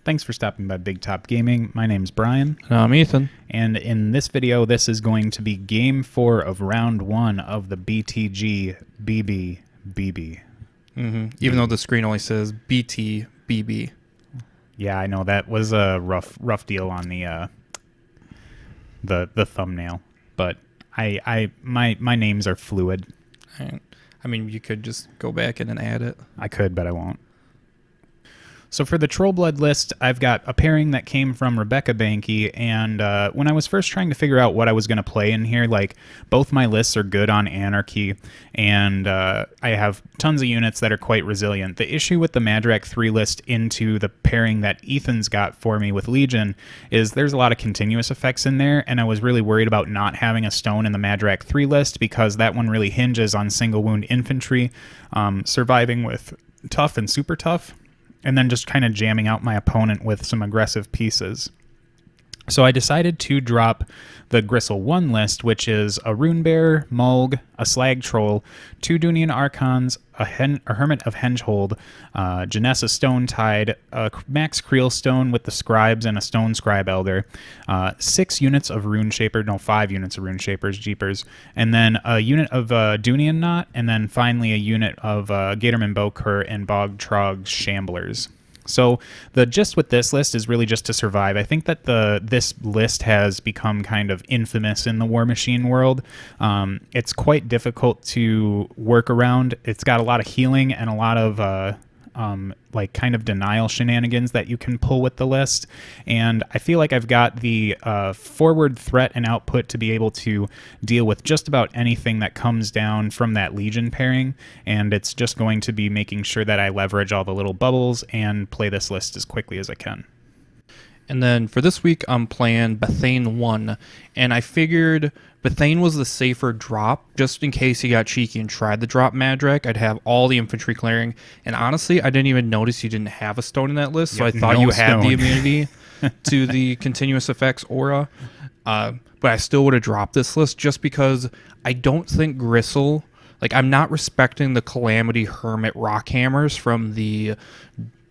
Thanks for stopping by Big Top Gaming. My name's Brian. And I'm Ethan. And in this video, this is going to be Game 4 of Round 1 of the BTGBB. Even though the screen only says BTBB. Yeah, I know that was a rough deal on the thumbnail, but my names are fluid. I mean, you could just go back in and add it. I could, but I won't. So for the Troll Blood list, I've got a pairing that came from Rebecca Banky, and when I was first trying to figure out what I was going to play in here, like, both my lists are good on Anarchy, and I have tons of units that are quite resilient. The issue with the Madrak 3 list into the pairing that Ethan's got for me with Legion is there's a lot of continuous effects in there, and I was really worried about not having a stone in the Madrak 3 list because that one really hinges on single wound infantry, surviving with tough and super tough, and then just kind of jamming out my opponent with some aggressive pieces. So I decided to drop the Grissel 1 list, which is a Runebearer, Mulg, a Slag Troll, 2 Dhunian Archons, a Hermit of Henge, Janissa Stonetide, a Max Krielstone with the Scribes and a Stone Scribe Elder, 6 units of Runeshapers, no, 5 units of Runeshapers, Jeepers, and then a unit of Dhunian Knot, and then finally a unit of Gatorman, Bokor, and Bog Trog Shamblers. So the gist with this list is really just to survive. I think that this list has become kind of infamous in the Warmachine world. It's quite difficult to work around. It's got a lot of healing and a lot of like kind of denial shenanigans that you can pull with the list, and I feel like I've got the forward threat and output to be able to deal with just about anything that comes down from that Legion pairing, and it's just going to be making sure that I leverage all the little bubbles and play this list as quickly as I can. And then for this week, I'm playing Bethayne 1, and I figured Bethayne was the safer drop, just in case you got cheeky and tried to drop Madrak. I'd have all the infantry clearing, and honestly, I didn't even notice you didn't have a stone in that list, so I thought you had the immunity to the continuous effects aura, but I still would have dropped this list just because I don't think Grissel, like, I'm not respecting the Calamity Hermit rock hammers from the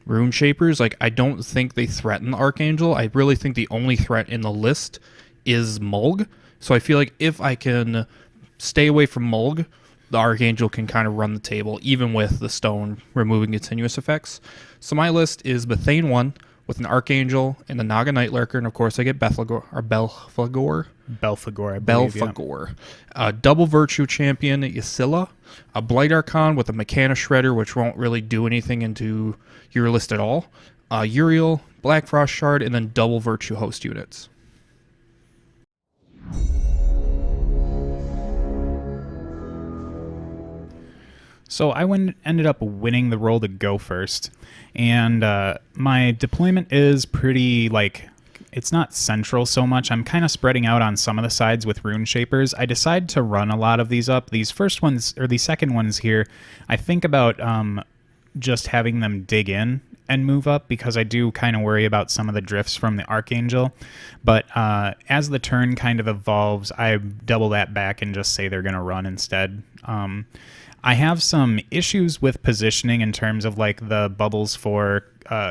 Runeshapers. Like, I don't think they threaten the Archangel. I really think the only threat in the list is Mulg. So I feel like if I can stay away from Mulg, the Archangel can kind of run the table, even with the stone removing continuous effects. So my list is Bethayne 1 with an Archangel and the Naga Night Lurker, and of course I get Belphegor, I believe, yeah. Double Virtue Champion Ysilla, a Blight Archon with a Mechana Shredder, which won't really do anything into your list at all, Uriel, Black Frost Shard, and then double Virtue Host units. So I ended up winning the role to go first, and my deployment is pretty, like, it's not central so much. I'm kind of spreading out on some of the sides with Runeshapers. I decide to run a lot of these up. These first ones, or the second ones here, I think about just having them dig in and move up because I do kind of worry about some of the drifts from the Archangel. But as the turn kind of evolves, I double that back and just say they're going to run instead. I have some issues with positioning in terms of, like, the bubbles for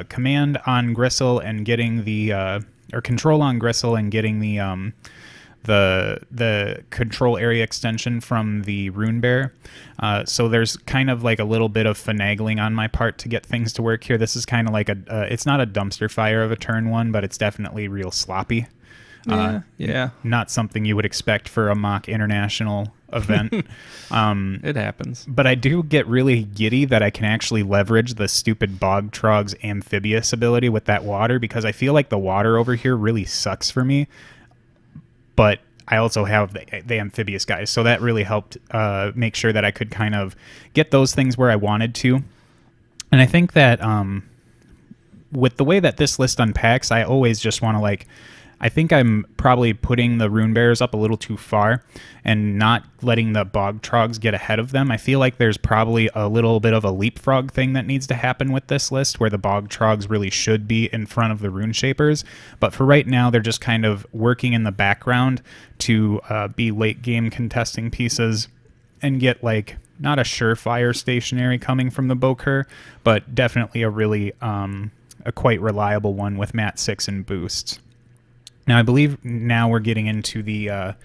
command on Grissel and getting the or control on Grissel and getting the control area extension from the Runebearer. So there's kind of like a little bit of finagling on my part to get things to work here. This is kind of like it's not a dumpster fire of a turn one, but it's definitely real sloppy. Yeah. Not something you would expect for a mock international event. It happens. But I do get really giddy that I can actually leverage the stupid Bog Trog's amphibious ability with that water, because I feel like the water over here really sucks for me. But I also have the amphibious guys, so that really helped make sure that I could kind of get those things where I wanted to. And I think that with the way that this list unpacks, I always just want to, like, I think I'm probably putting the Runebearers up a little too far and not letting the Bog Trogs get ahead of them. I feel like there's probably a little bit of a leapfrog thing that needs to happen with this list where the Bog Trogs really should be in front of the Runeshapers. But for right now, they're just kind of working in the background to be late game contesting pieces and get, like, not a surefire stationary coming from the Bokor, but definitely a really a quite reliable one with Mat 6 and boosts. Now, I believe now we're getting into the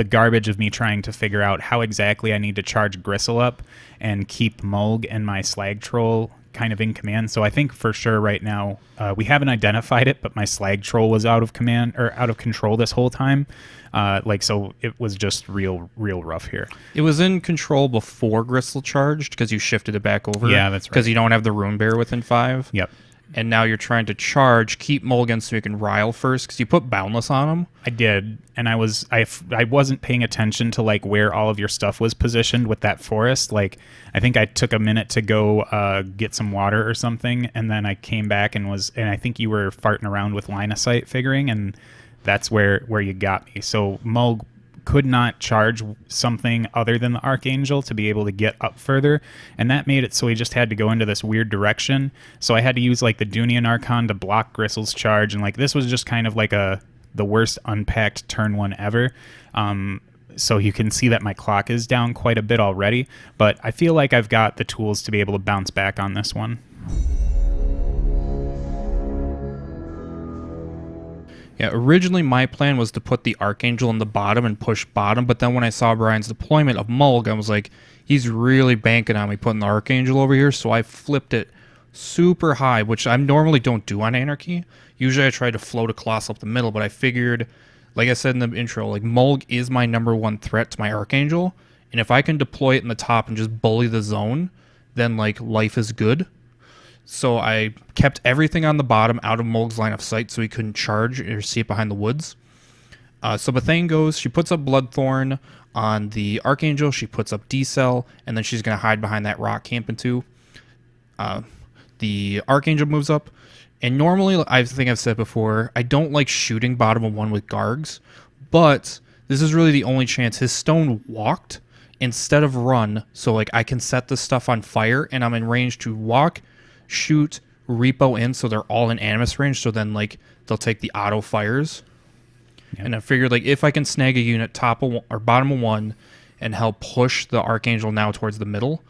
garbage of me trying to figure out how exactly I need to charge Grissel up and keep Mulg and my Slag Troll kind of in command. So I think for sure right now we haven't identified it, but my Slag Troll was out of command or out of control this whole time. So it was just real rough here. It was in control before Grissel charged because you shifted it back over. Yeah, that's right. Because you don't have the Runebearer within 5. Yep. And now you're trying to charge, keep Mulligan so you can rile first because you put Boundless on him. I did, and I wasn't paying attention to like where all of your stuff was positioned with that forest. Like I think I took a minute to go get some water or something, and then I came back and I think you were farting around with line of sight figuring, and that's where you got me. So Mulg could not charge something other than the Archangel to be able to get up further, and that made it so he just had to go into this weird direction. So I had to use like the Dhunian Archon to block Grissel's charge, and like this was just kind of like the worst unpacked turn 1 ever. So you can see that my clock is down quite a bit already, but I feel like I've got the tools to be able to bounce back on this one. Yeah, originally my plan was to put the Archangel in the bottom and push bottom, but then when I saw Brian's deployment of Mulg, I was like, he's really banking on me putting the Archangel over here, so I flipped it super high, which I normally don't do on Anarchy. Usually I try to float a Colossal up the middle, but I figured, like I said in the intro, like Mulg is my #1 threat to my Archangel, and if I can deploy it in the top and just bully the zone, then like life is good. So I kept everything on the bottom out of Mulg's line of sight so he couldn't charge or see it behind the woods. So Bethayne goes, she puts up Bloodthorn on the Archangel, she puts up D-Cell, and then she's going to hide behind that rock camp into. The Archangel moves up, and normally, I think I've said before, I don't like shooting bottom of 1 with Gargs, but this is really the only chance. His stone walked instead of run, so like I can set this stuff on fire, and I'm in range to walk, shoot, repo in, so they're all in animus range, so then like they'll take the auto fires. Yep. And I figured like if I can snag a unit top of or bottom of 1 and help push the Archangel now towards the middle.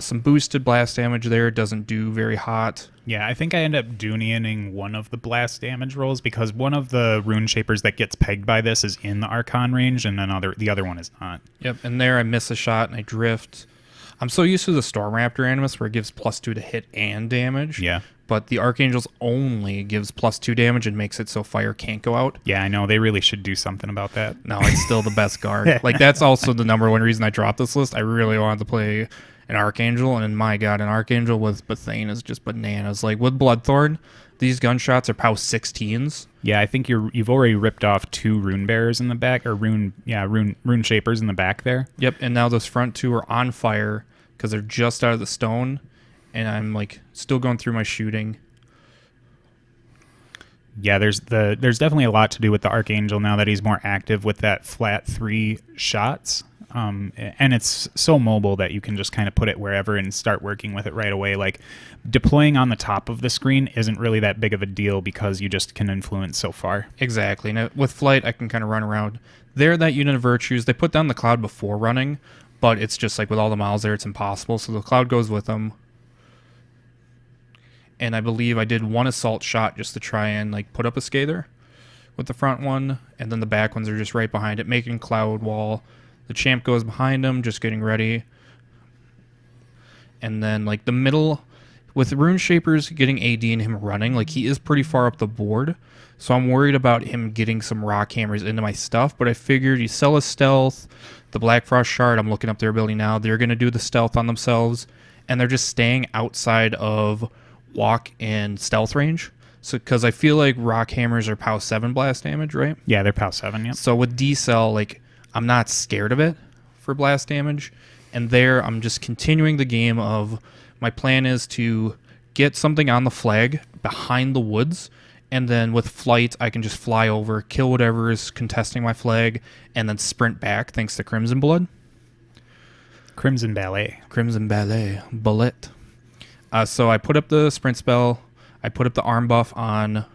Some boosted blast damage there, doesn't do very hot. Yeah, I think I end up Dhunianing one of the blast damage rolls because one of the Runeshapers that gets pegged by this is in the Archon range, and then the other one is not. Yep, and there I miss a shot and I drift. I'm so used to the Storm Raptor Animus where it gives +2 to hit and damage. Yeah. But the Archangel's only gives +2 damage and makes it so fire can't go out. Yeah, I know. They really should do something about that. No, it's still the best guard. Like, that's also the #1 reason I dropped this list. I really wanted to play an Archangel, and my god, an Archangel with Bethayne is just bananas. Like, with Bloodthorn, these gunshots are POW 16s. Yeah, I think you've already ripped off 2 Runebearers in the back, or Runeshapers in the back there. Yep, and now those front 2 are on fire because they're just out of the stone, and I'm like still going through my shooting. Yeah, there's definitely a lot to do with the Archangel now that he's more active with that flat 3 shots. And it's so mobile that you can just kind of put it wherever and start working with it right away. Like deploying on the top of the screen isn't really that big of a deal because you just can influence so far. Exactly. Now with flight, I can kind of run around. They're that unit of virtues. They put down the cloud before running, but it's just like with all the miles there, it's impossible. So the cloud goes with them. And I believe I did 1 assault shot just to try and like put up a Scather with the front one, and then the back ones are just right behind it, making cloud wall. The champ goes behind him, just getting ready. And then like the middle, with Runeshapers getting AD and him running, like he is pretty far up the board. So I'm worried about him getting some rock hammers into my stuff, but I figured you sell a stealth, the Black Frost Shard, I'm looking up their ability now, they're going to do the stealth on themselves, and they're just staying outside of walk and stealth range. So because I feel like rock hammers are POW 7 blast damage, right? Yeah, they're POW 7, yeah. So with D-Cell, like I'm not scared of it for blast damage, and there I'm just continuing the game of my plan is to get something on the flag behind the woods, and then with flight I can just fly over, kill whatever is contesting my flag, and then sprint back thanks to Crimson Blood. Crimson Ballet. Crimson Ballet. Bullet. So I put up the sprint spell, I put up the arm buff on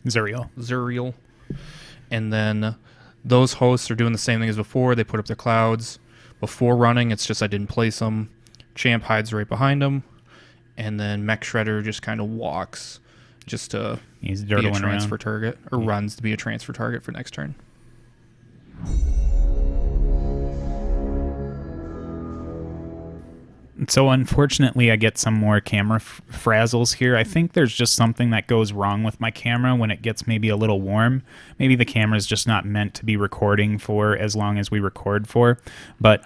Zuriel, and then those hosts are doing the same thing as before. They put up their clouds. Before running, it's just I didn't place them. Champ hides right behind them. and then Mech Shredder just kind of walks just to He's be a dirtling transfer around. target, or runs to be a transfer target for next turn. So unfortunately, I get some more camera frazzles here. I think there's just something that goes wrong with my camera when it gets maybe a little warm. Maybe the camera's just not meant to be recording for as long as we record for. But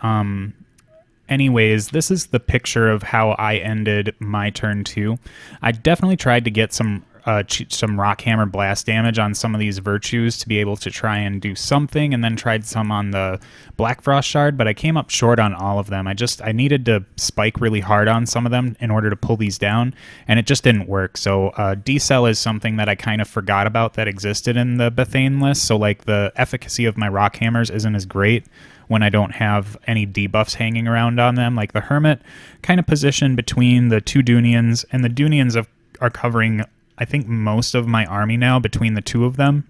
anyways, this is the picture of how I ended my turn 2. I definitely tried to get some Rockhammer blast damage on some of these virtues to be able to try and do something, and then tried some on the Black Frost Shard, but I came up short on all of them. I needed to spike really hard on some of them in order to pull these down, and it just didn't work. So decel is something that I kind of forgot about that existed in the Bethayne list, so like the efficacy of my Rockhammers isn't as great when I don't have any debuffs hanging around on them. Like the Hermit kind of positioned between the two Dhunians, and the Dhunians are covering, I think, most of my army now between the two of them.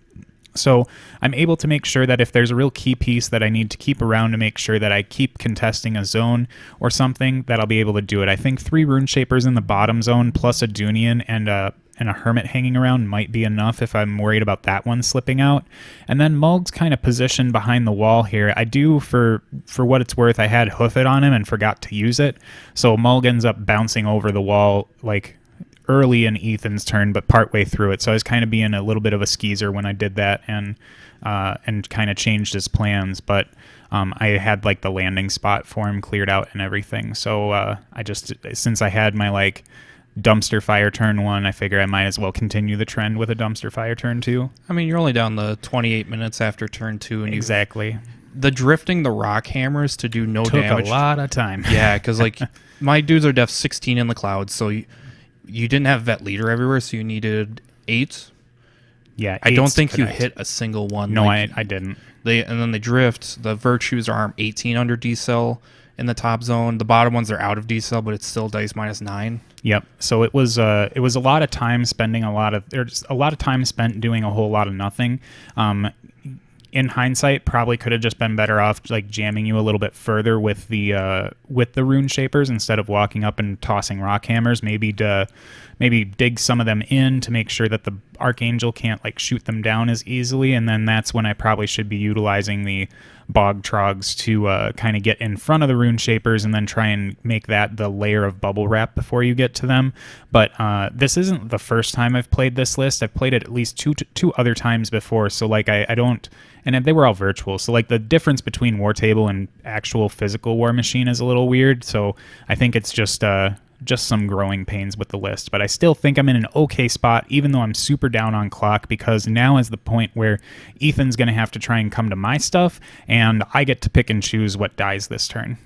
So I'm able to make sure that if there's a real key piece that I need to keep around to make sure that I keep contesting a zone or something, that I'll be able to do it. I think 3 Runeshapers in the bottom zone plus a Dhunian and a Hermit hanging around might be enough if I'm worried about that one slipping out. And then Mulg's kind of positioned behind the wall here. I do, for what it's worth, I had Hoof It on him and forgot to use it. So Mulg ends up bouncing over the wall like early in Ethan's turn, but partway through it. So I was kind of being a little bit of a skeezer when I did that, and kind of changed his plans. But I had like the landing spot for him cleared out and everything. So I just, since I had my like dumpster fire turn 1, I figure I might as well continue the trend with a dumpster fire turn 2. I mean, you're only down the 28 minutes after turn 2, and Exactly. The drifting the rock hammers to do no damage. Took a lot of time. Yeah, because like my dudes are def 16 in the clouds, so you didn't have vet leader everywhere, so you needed 8. Yeah, I don't think you hit a single one. No, like, I didn't. And then they drift. The virtues are arm 18 under decel in the top zone. The bottom ones are out of decel, but it's still dice -9. Yep. So it was a lot of time spending there's a lot of time spent doing a whole lot of nothing. In hindsight, probably could have just been better off like jamming you a little bit further with the Runeshapers instead of walking up and tossing Rockhammers. Maybe dig some of them in to make sure that the Archangel can't like shoot them down as easily, and then that's when I probably should be utilizing the Bog Trogs to kind of get in front of the Runeshapers and then try and make that the layer of bubble wrap before you get to them. But this isn't the first time I've played this list. I've played it at least two other times before, so like I don't, and they were all virtual, so like the difference between War Table and actual physical War Machine is a little weird. So I think it's just some growing pains with the list, but I still think I'm in an okay spot, even though I'm super down on clock, because now is the point where Ethan's going to have to try and come to my stuff, and I get to pick and choose what dies this turn.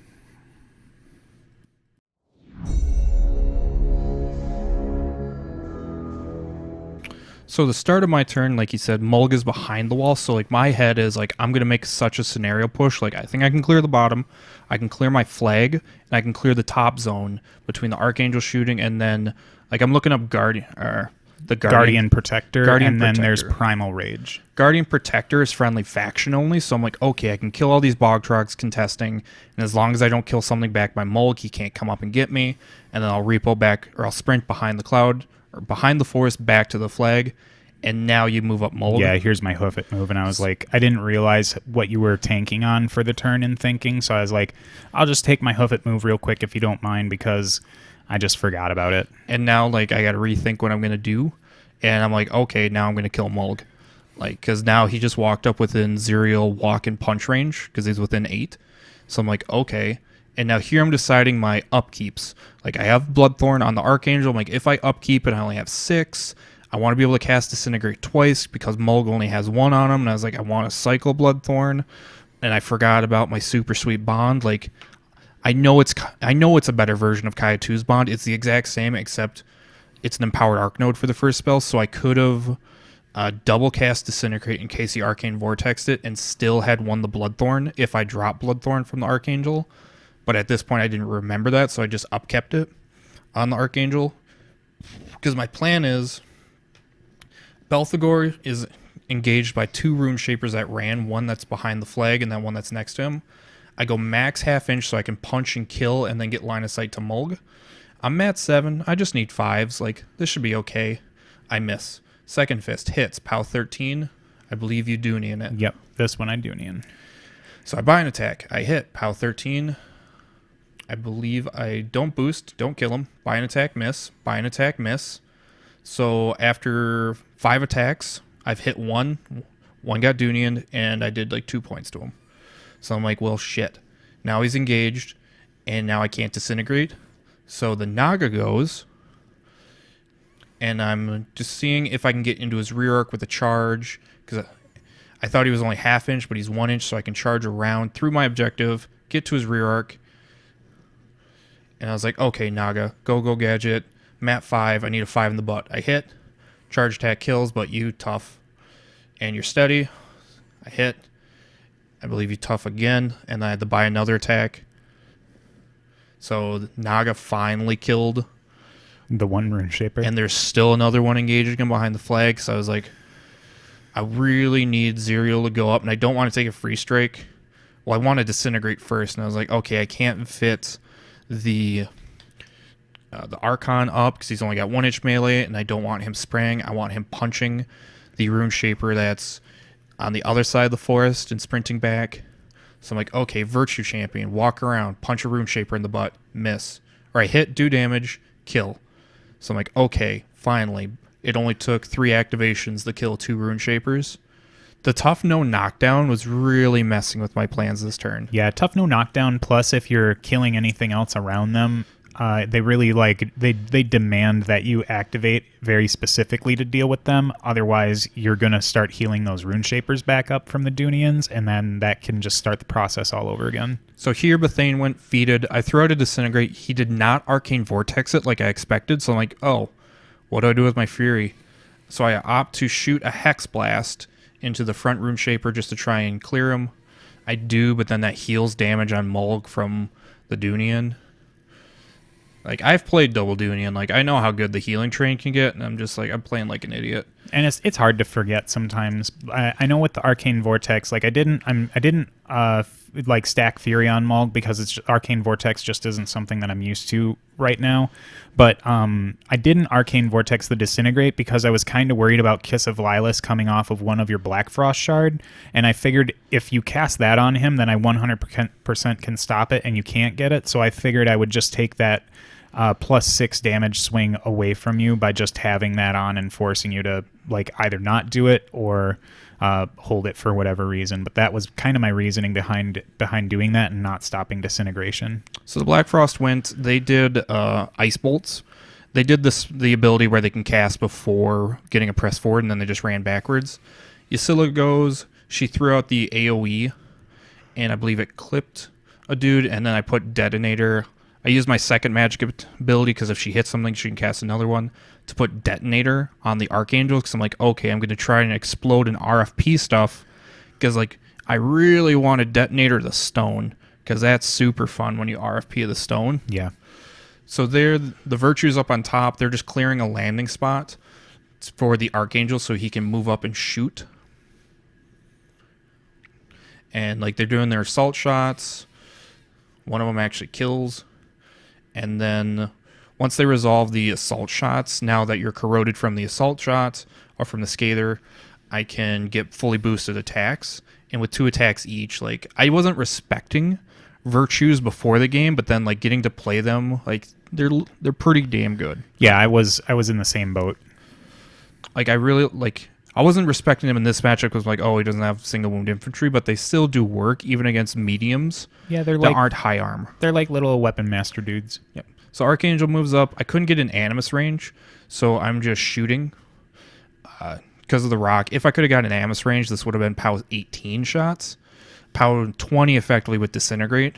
So the start of my turn, like you said, Mulg is behind the wall. So like my head is like, I'm going to make such a scenario push. Like I think I can clear the bottom. I can clear my flag, and I can clear the top zone between the Archangel shooting, and then like I'm looking up Guardian Protector, and then there's Primal Rage. Guardian Protector is friendly faction only, so I'm like, okay, I can kill all these Bog Trogs contesting, and as long as I don't kill something back by Mulg, he can't come up and get me, and then I'll repo back, or I'll sprint behind the cloud, or behind the forest back to the flag, and now you move up Mulg. Yeah, here's my Hoof It move, and I was like, I didn't realize what you were tanking on for the turn in thinking, so I was like, I'll just take my Hoof It move real quick if you don't mind, because I just forgot about it. And now, like, I got to rethink what I'm going to do, and I'm like, okay, now I'm going to kill Mulg. Like, because now he just walked up within Zerial walk and punch range, because he's within 8. So I'm like, okay. And now here I'm deciding my upkeeps. Like, I have Bloodthorn on the Archangel. I'm like, if I upkeep and I only have 6, I want to be able to cast Disintegrate twice because Mulg only has 1 on him. And I was like, I want to cycle Bloodthorn. And I forgot about my super sweet bond. Like, I know it's a better version of Kaya 2's bond. It's the exact same, except it's an empowered Arc node for the first spell. So I could have double cast Disintegrate in case he Arcane Vortexed it and still had won the Bloodthorn if I dropped Bloodthorn from the Archangel. But at this point, I didn't remember that, so I just upkept it on the Archangel. Because my plan is, Belphegor is engaged by 2 Runeshapers that ran, one that's behind the flag and then one that's next to him. I go max half inch so I can punch and kill and then get line of sight to Mulg. I'm at 7. I just need 5s. Like, this should be okay. I miss. Second fist hits. POW 13. I believe you Dhunian it. Yep, this one I Dhunian. So I buy an attack. I hit. POW 13. I believe I don't boost. Don't kill him. Buy an attack, miss. Buy an attack, miss. So after 5 attacks, I've hit 1. 1 got Dhunian, and I did like 2 points to him. So I'm like, well, shit. Now he's engaged, and now I can't disintegrate. So the Naga goes, and I'm just seeing if I can get into his rear arc with a charge, because I thought he was only half inch, but he's 1 inch, so I can charge around through my objective, get to his rear arc. And I was like, okay, Naga, go gadget. I'm at 5. I need a 5 in the butt. I hit. Charge attack kills, but you tough. And you're steady. I hit. I believe you tough again, and I had to buy another attack. So Naga finally killed The one Runeshaper. and there's still another one engaging him behind the flag. So I was like, I really need Zerial to go up, and I don't want to take a free strike. Well, I want to disintegrate first, and I was like, okay, I can't fit the Archon up because he's only got 1 inch melee, and I don't want him spraying. I want him punching the Runeshaper that's on the other side of the forest and sprinting back. So I'm like, okay, Virtue Champion, walk around, punch a Runeshaper in the butt, miss. Or I hit, do damage, kill. So I'm like, okay, finally. It only took 3 activations to kill 2 Runeshapers. The tough no knockdown was really messing with my plans this turn. Yeah, tough no knockdown, plus if you're killing anything else around them, they really they demand that you activate very specifically to deal with them. Otherwise, you're going to start healing those Runeshapers back up from the Dhunians, and then that can just start the process all over again. So here Bethayne went feated. I threw out a Disintegrate. He did not Arcane Vortex it like I expected, so I'm like, oh, what do I do with my Fury? So I opt to shoot a Hex Blast into the front Runeshaper just to try and clear him. I do, but then that heals damage on Mulg from the Dhunian. Like, I've played double Dhunian. Like, I know how good the healing train can get, and I'm just like, I'm playing like an idiot. And it's hard to forget sometimes. I know with the Arcane Vortex, like I didn't like stack Fury on Mulg because it's Arcane Vortex just isn't something that I'm used to right now. But I didn't Arcane Vortex the Disintegrate because I was kind of worried about Kiss of Lilith coming off of one of your Black Frost Shard, and I figured if you cast that on him, then I 100% can stop it, and you can't get it. So I figured I would just take that +6 damage swing away from you by just having that on and forcing you to like either not do it or hold it for whatever reason. But that was kind of my reasoning behind doing that and not stopping Disintegration. So the Black Frost went, they did Ice Bolts. They did the ability where they can cast before getting a press forward, and then they just ran backwards. Ysilla goes, she threw out the AoE, and I believe it clipped a dude, and then I put Detonator. I used my second magic ability because if she hits something, she can cast another one to put Detonator on the Archangel because I'm like, okay, I'm going to try and explode an RFP stuff because like I really want to Detonator the stone because that's super fun when you RFP the stone. Yeah. So the Virtue's up on top. They're just clearing a landing spot for the Archangel so he can move up and shoot. And like they're doing their assault shots. One of them actually kills. And then once they resolve the assault shots, now that you're corroded from the assault shots or from the Scather, I can get fully boosted attacks. And with 2 attacks each, like I wasn't respecting Virtues before the game, but then like getting to play them, like they're pretty damn good. Yeah, I was in the same boat. Like I wasn't respecting him in this matchup because like, oh, he doesn't have single wound infantry, but they still do work even against mediums. Yeah, that aren't high armor. They're like little weapon master dudes. Yep. So Archangel moves up. I couldn't get an Animus range, so I'm just shooting because of the rock. If I could have gotten an Animus range, this would have been POW 18 shots. POW 20 effectively with Disintegrate.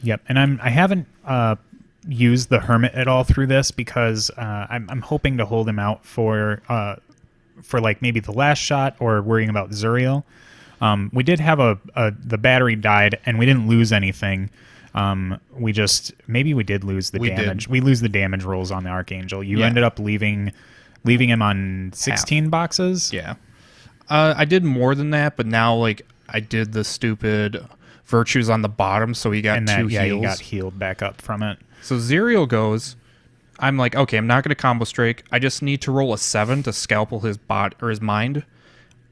Yep, and I haven't used the Hermit at all through this because I'm hoping to hold him out for like maybe the last shot or worrying about Zuriel. We did have the battery died and we didn't lose anything. We did lose the damage. We lose the damage rolls on the Archangel. You ended up leaving him on 16 boxes. Yeah. I did more than that, but now like I did the stupid Virtues on the bottom, so he got 2 heals. Yeah, he got healed back up from it. So Zerial goes, I'm like, okay, I'm not going to combo strike. I just need to roll a 7 to scalpel his bot or his mind.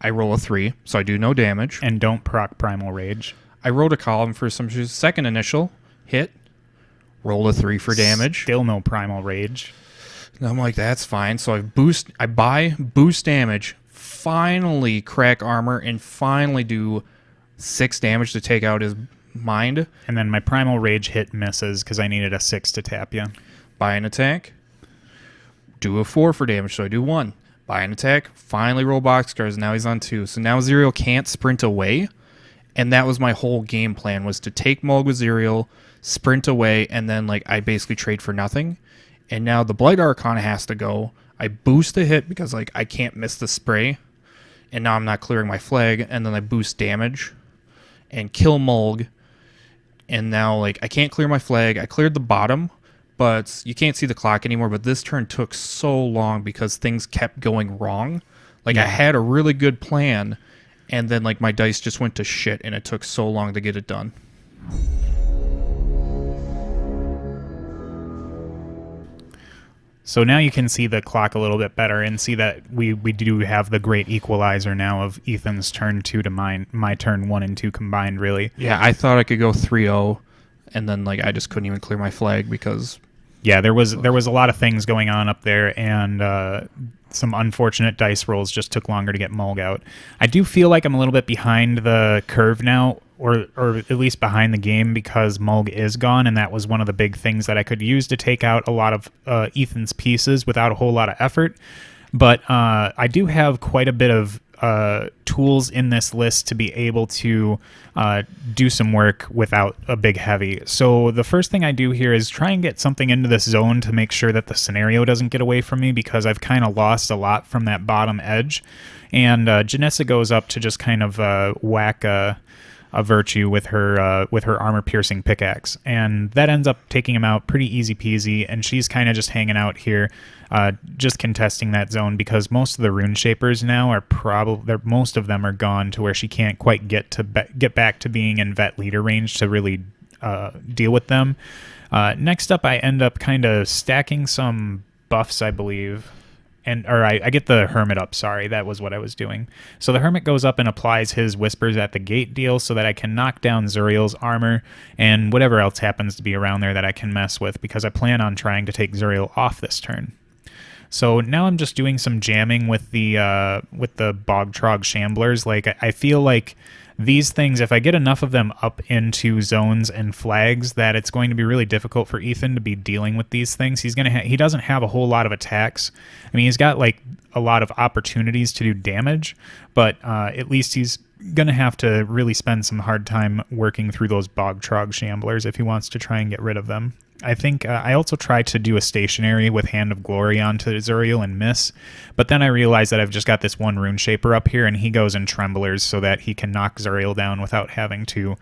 I roll a 3, so I do no damage. And don't proc Primal Rage. I rolled a column for some second initial hit. Roll a 3 for damage. Still no Primal Rage. And I'm like, that's fine. So I buy boost damage, finally crack armor, and finally do 6 damage to take out his mind. And then my Primal Rage hit misses because I needed a 6 to tap you. Buy an attack. Do a 4 for damage, so I do 1. Buy an attack. Finally roll boxcars. Now he's on 2. So now Zerial can't sprint away. And that was my whole game plan, was to take Mulg with Zerial, sprint away, and then like I basically trade for nothing. And now the Blight Archon has to go. I boost the hit because like I can't miss the spray. And now I'm not clearing my flag. And then I boost damage and kill Mulg. And now like I can't clear my flag. I cleared the bottom, but you can't see the clock anymore. But this turn took so long because things kept going wrong. Like I had a really good plan, and then like my dice just went to shit, and it took so long to get it done. So now you can see the clock a little bit better and see that we do have the great equalizer now of Ethan's turn 2 to my turn 1 and 2 combined, really. Yeah, I thought I could go 3-0, and then like I just couldn't even clear my flag because... Yeah, there was a lot of things going on up there, and some unfortunate dice rolls just took longer to get Mulg out. I do feel like I'm a little bit behind the curve now, or at least behind the game, because Mulg is gone, and that was one of the big things that I could use to take out a lot of Ethan's pieces without a whole lot of effort. But I do have quite a bit of tools in this list to be able to do some work without a big heavy. So the first thing I do here is try and get something into this zone to make sure that the scenario doesn't get away from me, because I've kind of lost a lot from that bottom edge. And Janissa goes up to just kind of whack a virtue with her armor-piercing pickaxe, and that ends up taking him out pretty easy peasy. And she's kind of just hanging out here, just contesting that zone, because most of the Runeshapers now are most of them are gone to where she can't quite get back to being in vet leader range to really deal with them. Next up, I end up kind of stacking some buffs, I believe. I get the Hermit up, sorry, that was what I was doing. So the Hermit goes up and applies his Whispers at the Gate deal so that I can knock down Zuriel's armor and whatever else happens to be around there that I can mess with, because I plan on trying to take Zuriel off this turn. So now I'm just doing some jamming with the Bog Trog Shamblers. Like, I feel like these things, if I get enough of them up into zones and flags, that it's going to be really difficult for Ethan to be dealing with these things. He doesn't have a whole lot of attacks. I mean, he's got like a lot of opportunities to do damage, but at least he's going to have to really spend some hard time working through those Bog Trog Shamblers if he wants to try and get rid of them. I think I also tried to do a stationary with Hand of Glory onto Zuriel and miss, but then I realized that I've just got this one Runeshaper up here, and he goes in Tremblers so that he can knock Zuriel down without having to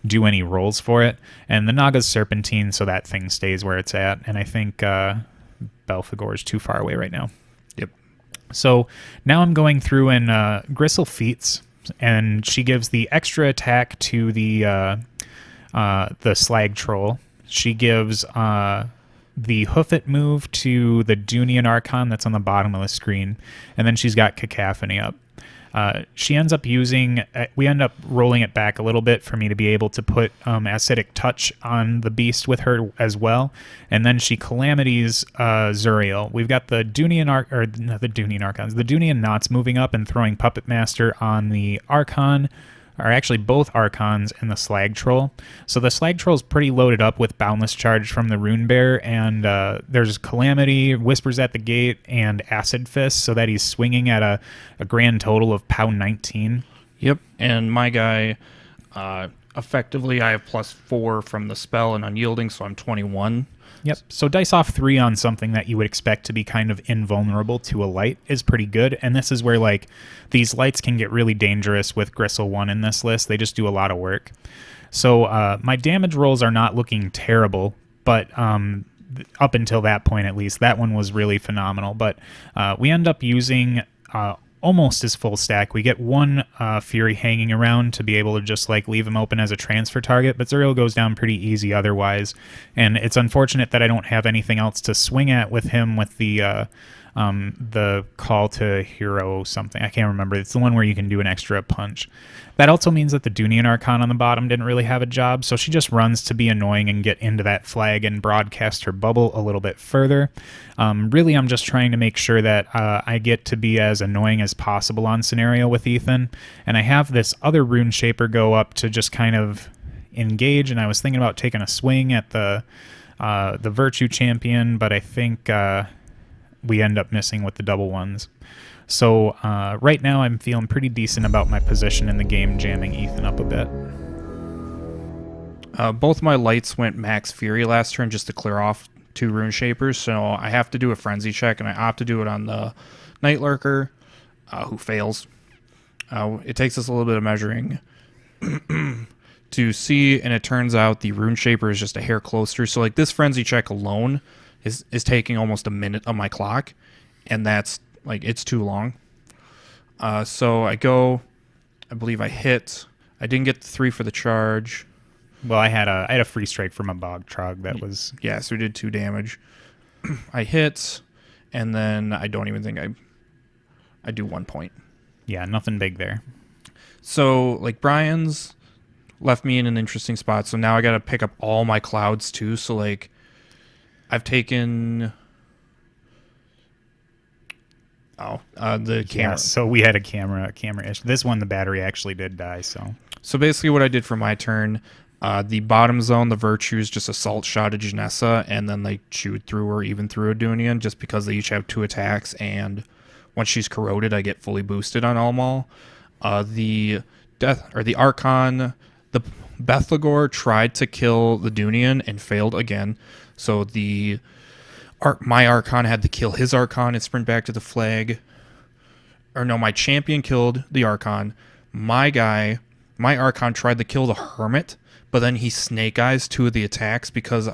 do any rolls for it. And the Naga's Serpentine, so that thing stays where it's at, and I think Belphegor is too far away right now. Yep. So now I'm going through and Grissel Feats, and she gives the extra attack to the Slag Troll. She gives the Hoof It move to the Dhunian Archon that's on the bottom of the screen, and then she's got Cacophony up. She ends up using... we end up rolling it back a little bit for me to be able to put Acidic Touch on the beast with her as well, and then she Calamities Zuriel. We've got the Dhunian the Dhunian Archons, the Dhunian Knots moving up and throwing Puppet Master on the Archon, are actually both Archons and the Slag Troll. So the Slag Troll is pretty loaded up with Boundless Charge from the Runebearer, and there's Calamity, Whispers at the Gate, and Acid Fist, so that he's swinging at a grand total of POW 19. Yep, and my guy, effectively I have +4 from the spell and unyielding, so I'm 21. Yep, so dice off 3 on something that you would expect to be kind of invulnerable to a light is pretty good, and this is where like these lights can get really dangerous with Grissel 1 in this list. They just do a lot of work. So my damage rolls are not looking terrible, but up until that point at least, that one was really phenomenal. But we end up using almost his full stack. We get one Fury hanging around to be able to just like leave him open as a transfer target, but Zuriel goes down pretty easy otherwise. And it's unfortunate that I don't have anything else to swing at with him with the call to hero something. I can't remember. It's the one where you can do an extra punch. That also means that the Dhunian Archon on the bottom didn't really have a job, so she just runs to be annoying and get into that flag and broadcast her bubble a little bit further. Really, I'm just trying to make sure that I get to be as annoying as possible on scenario with Ethan, and I have this other Runeshaper go up to just kind of engage, and I was thinking about taking a swing at the Virtue Champion, but I think we end up missing with the double ones. So right now I'm feeling pretty decent about my position in the game, jamming Ethan up a bit. Both my lights went max Fury last turn just to clear off 2 Runeshapers, so I have to do a Frenzy check, and I opt to do it on the Night Lurker, who fails. It takes us a little bit of measuring to see, and it turns out the Runeshaper is just a hair closer. So like this Frenzy check alone is taking almost a minute of my clock, and that's like, it's too long. So I go, I believe I hit. I didn't get the 3 for the charge. Well, I had a free strike from a Bog Trog that was... Yeah, so we did 2 damage. I hit, and then I don't even think I do 1 point. Yeah, nothing big there. So, like, Brian's left me in an interesting spot, so now I gotta pick up all my clouds, too. So, like, I've taken... the camera. Yeah, so we had a camera issue. This one, the battery actually did die, so... So basically what I did for my turn, the bottom zone, the Virtues just assault shot at Janissa, and then they chewed through her, even through a Dhunian, just because they each have 2 attacks, and once she's corroded, I get fully boosted on Almal. The Archon, the Bethagor tried to kill the Dhunian and failed again, so my Archon had to kill his Archon and sprint back to the flag. Or no, my champion killed the Archon. My Archon tried to kill the Hermit, but then he Snake Eyes 2 of the attacks because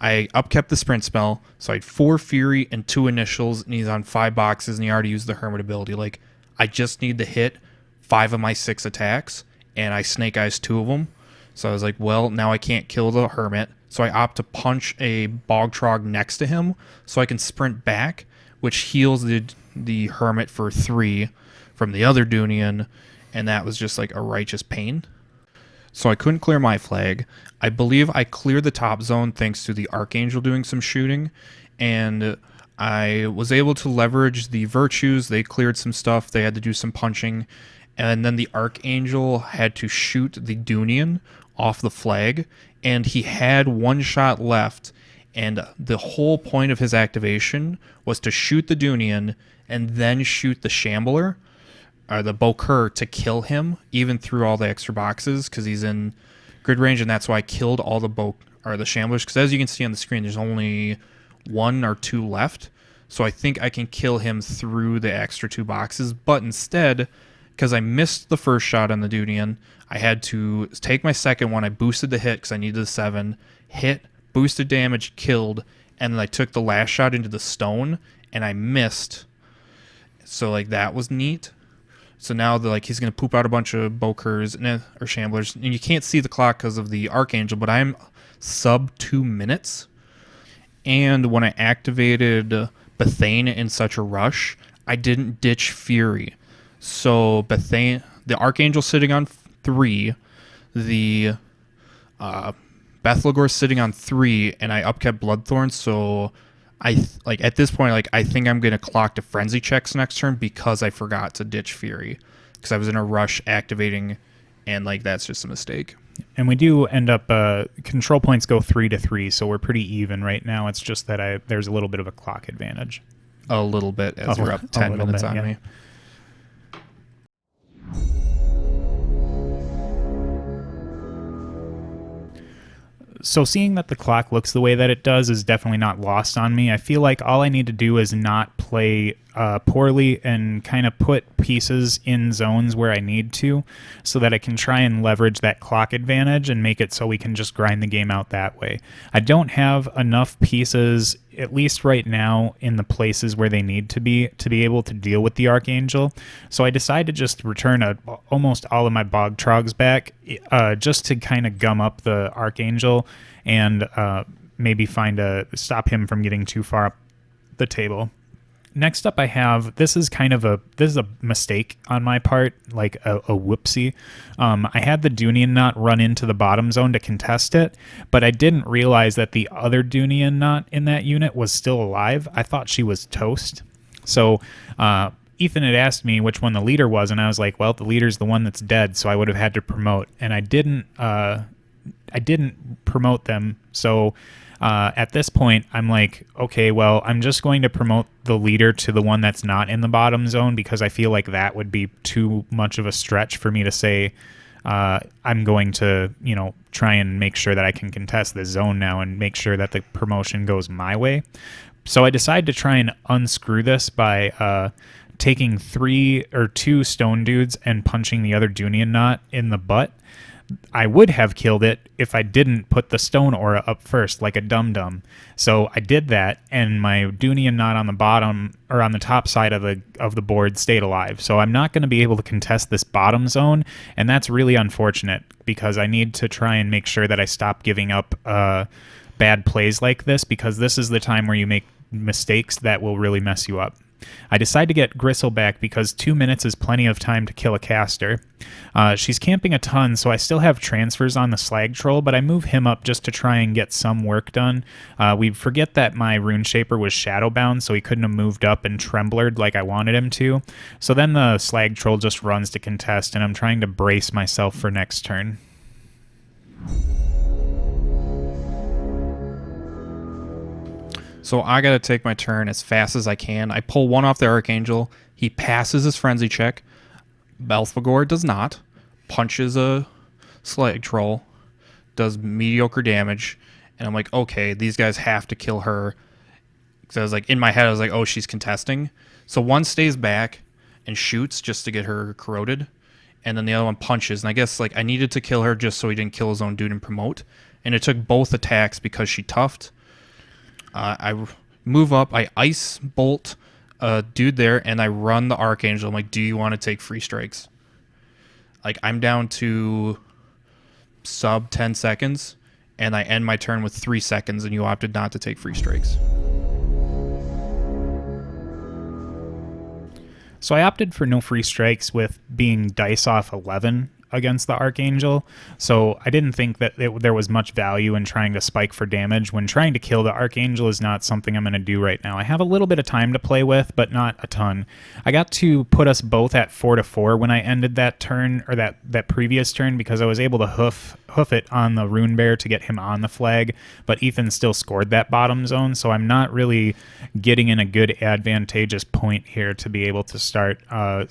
I upkept the sprint spell, so I had 4 Fury and 2 initials, and he's on 5 boxes, and he already used the Hermit ability. Like, I just need to hit 5 of my 6 attacks, and I Snake Eyes 2 of them. So I was like, well, now I can't kill the Hermit, so I opt to punch a Bog Trog next to him, so I can sprint back, which heals the Hermit for 3 from the other Dhunian, and that was just like a righteous pain. So I couldn't clear my flag. I believe I cleared the top zone thanks to the Archangel doing some shooting, and I was able to leverage the Virtues. They cleared some stuff. They had to do some punching, and then the Archangel had to shoot the Dhunian off the flag, and he had 1 shot left, and the whole point of his activation was to shoot the Dhunian and then shoot the Shambler, or the Bokor, to kill him, even through all the extra boxes, because he's in grid range, and that's why I killed all the Shamblers, because as you can see on the screen, there's only 1 or 2 left, so I think I can kill him through the extra 2 boxes, but instead, because I missed the first shot on the Dhunian, I had to take my second one. I boosted the hit because I needed a 7. Hit, boosted damage, killed, and then I took the last shot into the stone, and I missed. So, like, that was neat. So now, he's going to poop out a bunch of Bokors or Shamblers. And you can't see the clock because of the Archangel, but I'm sub 2 minutes. And when I activated Bethayne in such a rush, I didn't ditch Fury. So Bethayne, the Archangel sitting on 3, the Bethlagor sitting on 3, and I upkept Bloodthorn. So at this point, I think I'm gonna clock to Frenzy checks next turn because I forgot to ditch Fury because I was in a rush activating, and that's just a mistake. And we do end up control points go 3 to 3, so we're pretty even right now. It's just that there's a little bit of a clock advantage. A little bit, as you're up 10 minutes on me. So seeing that the clock looks the way that it does is definitely not lost on me. I feel like all I need to do is not play poorly and kind of put pieces in zones where I need to so that I can try and leverage that clock advantage and make it so we can just grind the game out that way. I don't have enough pieces, at least right now, in the places where they need to be able to deal with the Archangel. So I decided to just return almost all of my Bog Trogs back just to kind of gum up the Archangel and maybe stop him from getting too far up the table. Next up I have, this is a mistake on my part, like a whoopsie. I had the Dhunian Knot run into the bottom zone to contest it, but I didn't realize that the other Dhunian Knot in that unit was still alive. I thought she was toast. So Ethan had asked me which one the leader was, and I was like, well, the leader's the one that's dead, so I would have had to promote, and I didn't promote them. So at this point, I'm like, okay, well, I'm just going to promote the leader to the one that's not in the bottom zone because I feel like that would be too much of a stretch for me to say I'm going to, try and make sure that I can contest this zone now and make sure that the promotion goes my way. So I decided to try and unscrew this by taking 2 stone dudes and punching the other Dhunian Knot in the butt. I would have killed it if I didn't put the stone aura up first, like a dum-dum. So I did that, and my Dhunian Knot on the bottom, or on the top side of the board stayed alive. So I'm not going to be able to contest this bottom zone, and that's really unfortunate, because I need to try and make sure that I stop giving up bad plays like this, because this is the time where you make mistakes that will really mess you up. I decide to get Grissel back because 2 minutes is plenty of time to kill a caster. She's camping a ton, so I still have transfers on the Slag Troll, but I move him up just to try and get some work done. We forget that my Runeshaper was shadowbound, so he couldn't have moved up and tremblered like I wanted him to. So then the Slag Troll just runs to contest, and I'm trying to brace myself for next turn. So I gotta take my turn as fast as I can. I pull one off the Archangel. He passes his frenzy check. Bokor does not. Punches a Slag Troll. Does mediocre damage. And I'm like, okay, these guys have to kill her. Because I was like, in my head, I was like, oh, she's contesting. So one stays back and shoots just to get her corroded. And then the other one punches. And I guess like I needed to kill her just so he didn't kill his own dude and promote. And it took both attacks because she toughed. I move up, I ice bolt a dude there, and I run the Archangel. I'm like, do you want to take free strikes? Like, I'm down to sub 10 seconds, and I end my turn with 3 seconds, and you opted not to take free strikes. So I opted for no free strikes with being dice off 11 against the Archangel, so I didn't think that there was much value in trying to spike for damage when trying to kill the Archangel is not something I'm going to do right now. I have a little bit of time to play with, but not a ton. I got to put us both at 4-4 when I ended that turn, or that previous turn, because I was able to hoof it on the Runebearer to get him on the flag, but Ethan still scored that bottom zone, so I'm not really getting in a good advantageous point here to be able to start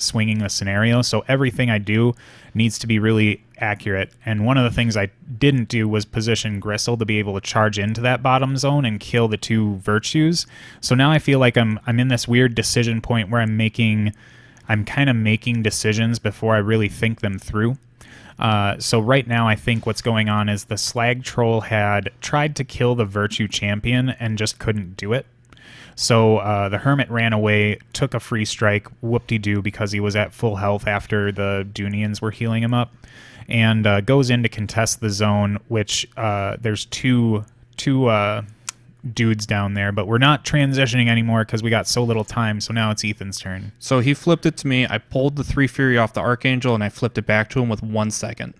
swinging the scenario. So everything I do needs to be really accurate, and one of the things I didn't do was position Grissel to be able to charge into that bottom zone and kill the 2 virtues. So now I feel like I'm in this weird decision point where I'm kind of making decisions before I really think them through. So right now I think what's going on is the Slag Troll had tried to kill the Virtue Champion and just couldn't do it. So the Hermit ran away, took a free strike, whoop-de-doo, because he was at full health after the Dhunians were healing him up, and goes in to contest the zone, which there's two dudes down there, but we're not transitioning anymore because we got so little time, so now it's Ethan's turn. So he flipped it to me. I pulled the 3 Fury off the Archangel, and I flipped it back to him with 1 second.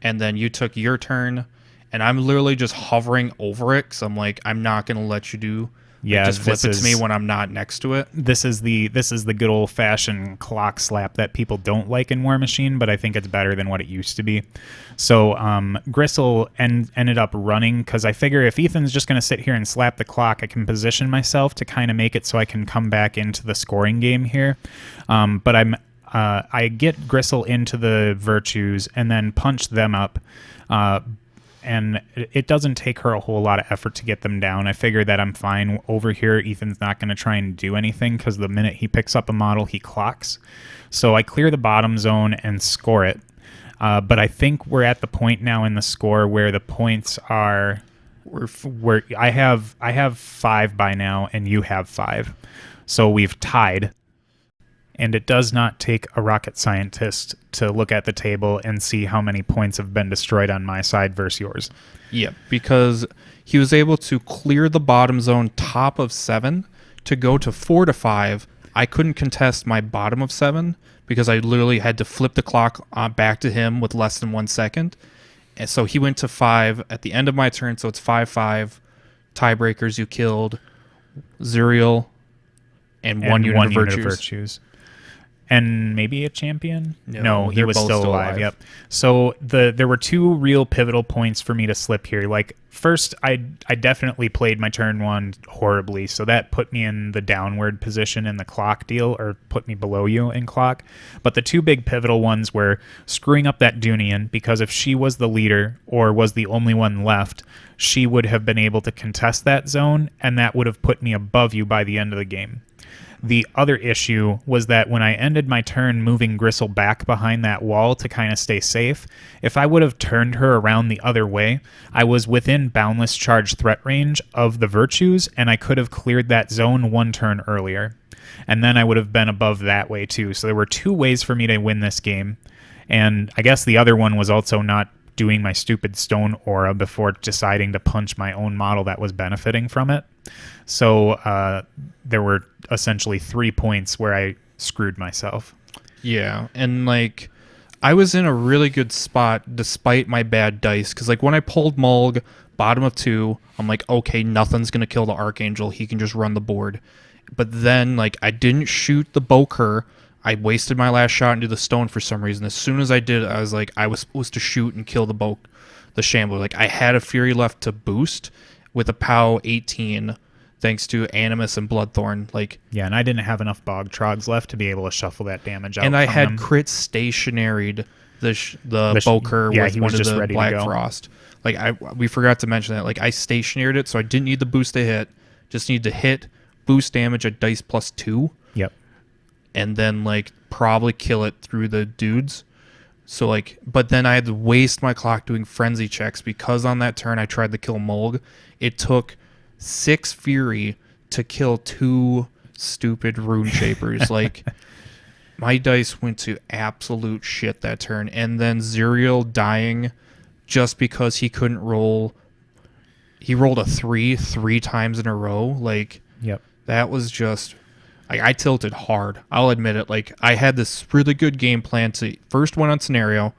And then you took your turn, and I'm literally just hovering over it, because I'm like, I'm not going to let you do... Yeah, just flip it to me when I'm not next to it. This is the good old-fashioned clock slap that people don't like in Warmachine, but I think it's better than what it used to be. So Grissel ended up running, because I figure if Ethan's just going to sit here and slap the clock, I can position myself to kind of make it so I can come back into the scoring game here. But I get Grissel into the virtues and then punch them up. and it doesn't take her a whole lot of effort to get them down. I figure that I'm fine over here. Ethan's not going to try and do anything because the minute he picks up a model, he clocks. So I clear the bottom zone and score it. But I think we're at the point now in the score where the points are where I have 5 by now and you have 5. So we've tied. And it does not take a rocket scientist to look at the table and see how many points have been destroyed on my side versus yours. Yeah, because he was able to clear the bottom zone top of 7 to go to 4 to 5. I couldn't contest my bottom of 7 because I literally had to flip the clock back to him with less than 1 second. And so he went to 5 at the end of my turn, so it's 5-5. Tiebreakers, you killed Zuriel and one unit of virtues. And maybe a champion? No, he was still alive. Yep. So there were 2 real pivotal points for me to slip here. Like, first, I definitely played my turn 1 horribly, so that put me in the downward position in the clock deal, or put me below you in clock. But the 2 big pivotal ones were screwing up that Dhunian, because if she was the leader or was the only one left, she would have been able to contest that zone, and that would have put me above you by the end of the game. The other issue was that when I ended my turn moving Grissel back behind that wall to kind of stay safe, if I would have turned her around the other way, I was within boundless charge threat range of the virtues, and I could have cleared that zone 1 turn earlier. And then I would have been above that way too. So there were 2 ways for me to win this game. And I guess the other one was also not doing my stupid stone aura before deciding to punch my own model that was benefiting from it. So there were essentially 3 points where I screwed myself. Yeah, and like I was in a really good spot despite my bad dice, because like when I pulled Mulg bottom of 2, I'm like, okay, nothing's gonna kill the Archangel, he can just run the board. But then like I didn't shoot the Bokor. I wasted my last shot into the stone for some reason. As soon as I did, I was like, I was supposed to shoot and kill the Shambler. Like I had a Fury left to boost with a POW 18. Thanks to Animus and Bloodthorn, like yeah, and I didn't have enough Bog Trogs left to be able to shuffle that damage out. And I had them. crit stationaried the Bokor with he one was of the ready Black to go. Frost. Like we forgot to mention that. Like I stationared it, so I didn't need the boost to hit. Just need to hit, boost damage at dice +2. Yep. And then like probably kill it through the dudes. So like, but then I had to waste my clock doing frenzy checks because on that turn I tried to kill Mulg. It took 6 Fury to kill 2 stupid Runeshapers. Like, my dice went to absolute shit that turn. And then Zuriel dying just because he couldn't roll. He rolled a 3 times in a row. Like, yep. That was just... I tilted hard. I'll admit it. Like, I had this really good game plan to first win on scenario,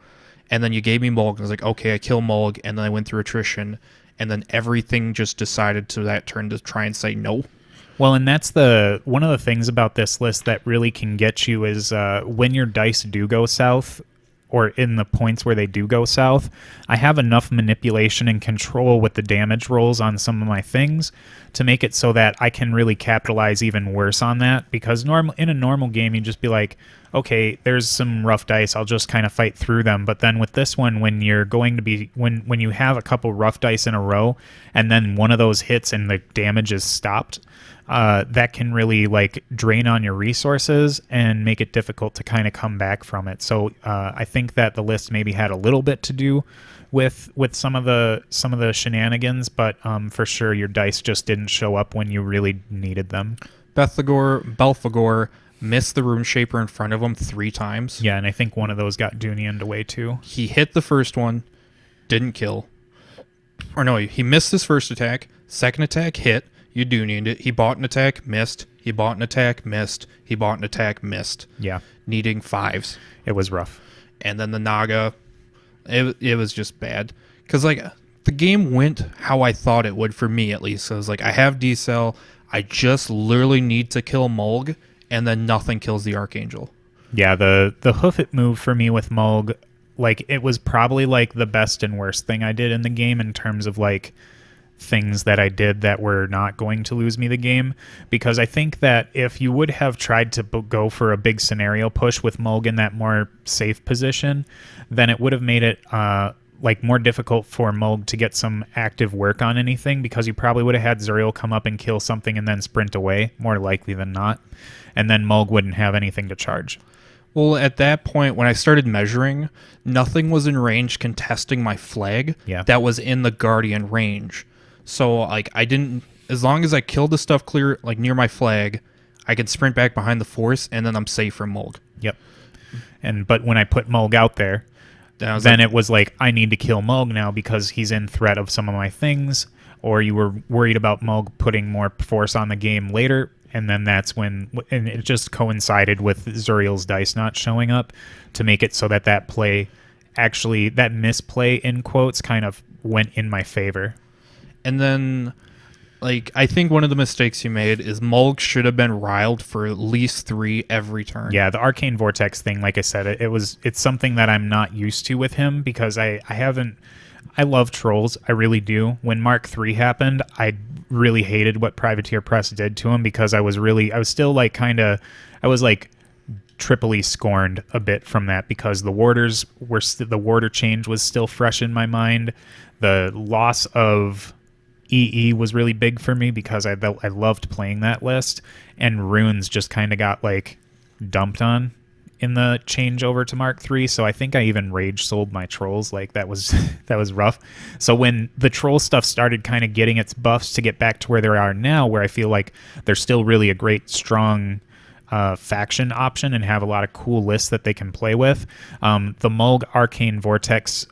and then you gave me Mulg. And I was like, okay, I kill Mulg, and then I went through attrition. And then everything just decided to that turn to try and say no. Well, and that's one of the things about this list that really can get you is when your dice do go south, or in the points where they do go south, I have enough manipulation and control with the damage rolls on some of my things to make it so that I can really capitalize even worse on that. Because in a normal game, you'd just be like, okay, there's some rough dice, I'll just kind of fight through them. But then with this one, when you're going to be when you have a couple rough dice in a row and then one of those hits and the damage is stopped, that can really like drain on your resources and make it difficult to kind of come back from it. So I think that the list maybe had a little bit to do with some of the shenanigans, but for sure your dice just didn't show up when you really needed them. Belphegor missed the Runeshaper in front of him 3 times. Yeah, and I think one of those got Dhunian'd away too. He hit the first one, didn't kill. Or no, he missed his first attack. Second attack hit. You Dhunian'd it. He bought an attack, missed. He bought an attack, missed. He bought an attack, missed. Yeah. Needing 5s. It was rough. And then the Naga, it was just bad. Because, like, the game went how I thought it would for me, at least. So I was like, I have D-Cell. I just literally need to kill Mulg, and then nothing kills the Archangel. Yeah, the hoof it move for me with Mulg, like, it was probably, like, the best and worst thing I did in the game in terms of, like, things that I did that were not going to lose me the game, because I think that if you would have tried to go for a big scenario push with Mulg in that more safe position, then it would have made it like more difficult for Mulg to get some active work on anything, because you probably would have had Zuriel come up and kill something and then sprint away, more likely than not. And then Mulg wouldn't have anything to charge. Well, at that point, when I started measuring, nothing was in range contesting my flag that was in the Guardian range. So, like, I didn't... As long as I killed the stuff clear, like, near my flag, I could sprint back behind the force, and then I'm safe from Mulg. Yep. But when I put Mulg out there, then it was like, I need to kill Mulg now because he's in threat of some of my things, or you were worried about Mulg putting more force on the game later, and then that's when... And it just coincided with Zuriel's dice not showing up to make it so that that play, actually, that misplay, in quotes, kind of went in my favor. And then... Like, I think one of the mistakes you made is Mulg should have been riled for at least 3 every turn. Yeah, the Arcane Vortex thing, like I said, it's something that I'm not used to with him, because I love trolls, I really do. When Mark III happened, I really hated what Privateer Press did to him, because I was still like triply scorned a bit from that, because the warders the warder change was still fresh in my mind. The loss of EE was really big for me because I loved playing that list, and runes just kind of got like dumped on in the change over to Mark III. So I think I even rage sold my trolls. Like that was rough. So when the troll stuff started kind of getting its buffs to get back to where they are now, where I feel like they're still really a great strong faction option and have a lot of cool lists that they can play with, the Mulg Arcane Vortex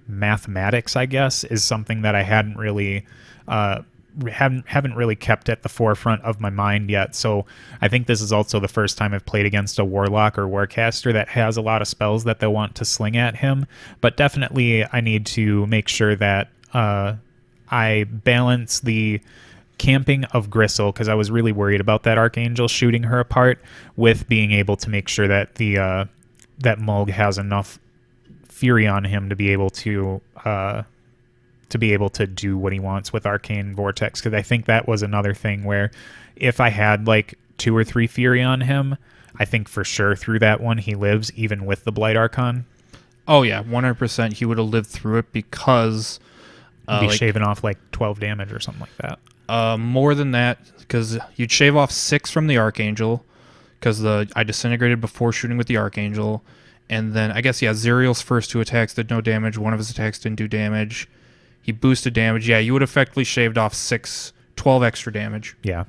mathematics, I guess, is something that I hadn't really haven't really kept at the forefront of my mind yet. So I think this is also the first time I've played against a warlock or warcaster that has a lot of spells that they'll want to sling at him. But definitely I need to make sure that I balance the camping of Grissel, because I was really worried about that Archangel shooting her apart, with being able to make sure that that Mulg has enough fury on him to be able to do what he wants with Arcane Vortex. Because I think that was another thing where if I had like 2 or 3 fury on him, I think for sure through that one he lives, even with the Blight Archon. Oh yeah, 100% he would have lived through it, because he'd be shaving off like 12 damage or something like that. More than that, because you'd shave off 6 from the Archangel, because I disintegrated before shooting with the Archangel. And then, I guess, yeah, Zuriel's first 2 attacks did no damage. One of his attacks didn't do damage. He boosted damage. Yeah, you would have effectively shaved off 12 extra damage. Yeah.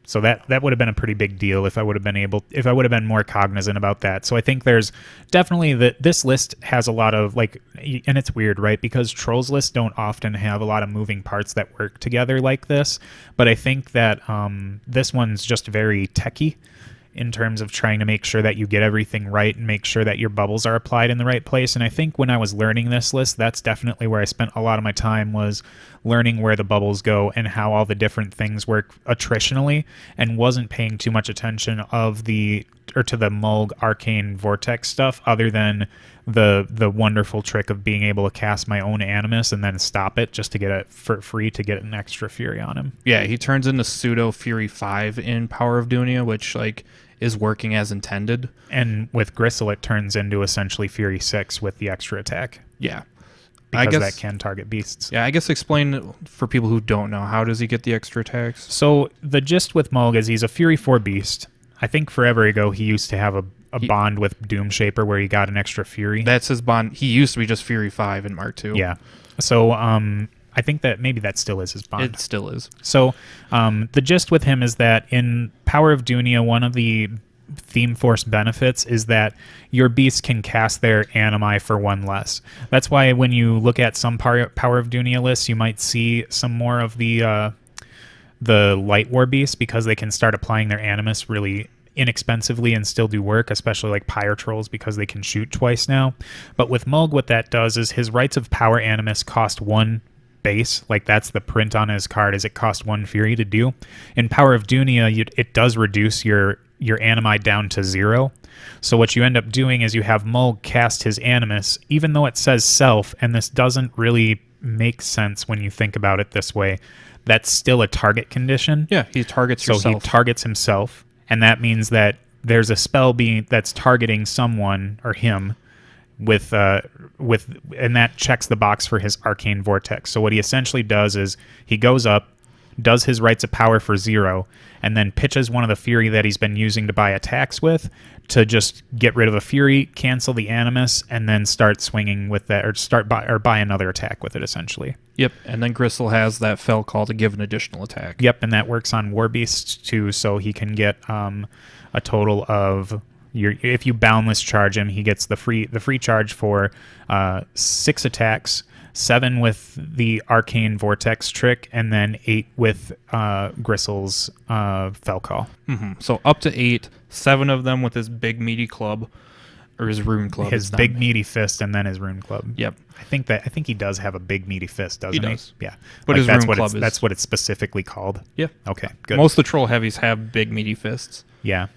So that would have been a pretty big deal if I would have been more cognizant about that. So I think there's definitely this list has a lot of, like, and it's weird, right? Because trolls lists don't often have a lot of moving parts that work together like this. But I think that this one's just very techy in terms of trying to make sure that you get everything right and make sure that your bubbles are applied in the right place. And I think when I was learning this list, that's definitely where I spent a lot of my time, was learning where the bubbles go and how all the different things work attritionally, and wasn't paying too much attention to the Mulg Arcane Vortex stuff, other than the wonderful trick of being able to cast my own Animus and then stop it just to get it for free to get an extra Fury on him. Yeah, he turns into pseudo Fury 5 in Power of Dhunia, which like is working as intended. And with Grissel, it turns into essentially Fury 6 with the extra attack. Yeah. Because that can target beasts. Yeah, I guess explain for people who don't know, how does he get the extra attacks? So the gist with Mulg is he's a Fury 4 beast. I think forever ago he used to have a bond with Doomshaper where he got an extra Fury. That's his bond. He used to be just Fury 5 in Mark II. Yeah. So I think that maybe that still is his bond. It still is. So the gist with him is that in Power of Dhunia, one of the theme force benefits is that your beasts can cast their animi for 1 less. That's why when you look at some Power of Dhunia lists, you might see some more of the Light War beasts, because they can start applying their animus really inexpensively and still do work, especially like Pyre Trolls, because they can shoot twice now. But with Mulg, what that does is his Rites of Power animus cost 1 base. Like that's the print on his card, is it cost 1 Fury to do. In Power of Dhunia, it does reduce your animi down to 0. So what you end up doing is you have Mulg cast his animus, even though it says self, and this doesn't really make sense when you think about it this way. That's still a target condition. Yeah, he targets yourself. So he targets himself, and that means that there's a spell that's targeting someone or him and that checks the box for his Arcane Vortex. So what he essentially does is he goes up, does his Rites of Power for 0, and then pitches one of the Fury that he's been using to buy attacks with to just get rid of a Fury, cancel the Animus, and then start swinging with that, or buy another attack with it, essentially. Yep, and then Grissel has that Fell Call to give an additional attack. Yep, and that works on War Beasts too, so he can get a total of... if you boundless charge him, he gets the free charge for 6 attacks, 7 with the Arcane Vortex trick, and then 8 with Grissel's Fell Call. Mm-hmm. So up to 8, 7 of them with his big meaty club, or his rune club. His big meaty fist, and then his rune club. Yep. I think he does have a big meaty fist, doesn't he? He does. Yeah. But his that's rune club is... That's what it's specifically called? Yeah. Okay, good. Most of the troll heavies have big meaty fists. Yeah.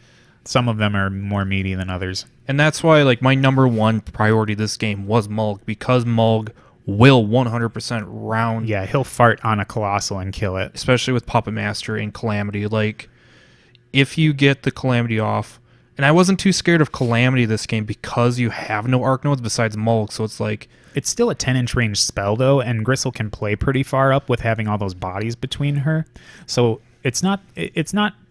Some of them are more meaty than others. And that's why, like, my number one priority this game was Mulg, because Mulg will 100% round. Yeah, he'll fart on a Colossal and kill it. Especially with Puppet Master and Calamity. Like, if you get the Calamity off... And I wasn't too scared of Calamity this game because you have no Arc Nodes besides Mulg, so it's like... It's still a 10-inch range spell, though, and Grissel can play pretty far up with having all those bodies between her. So it's not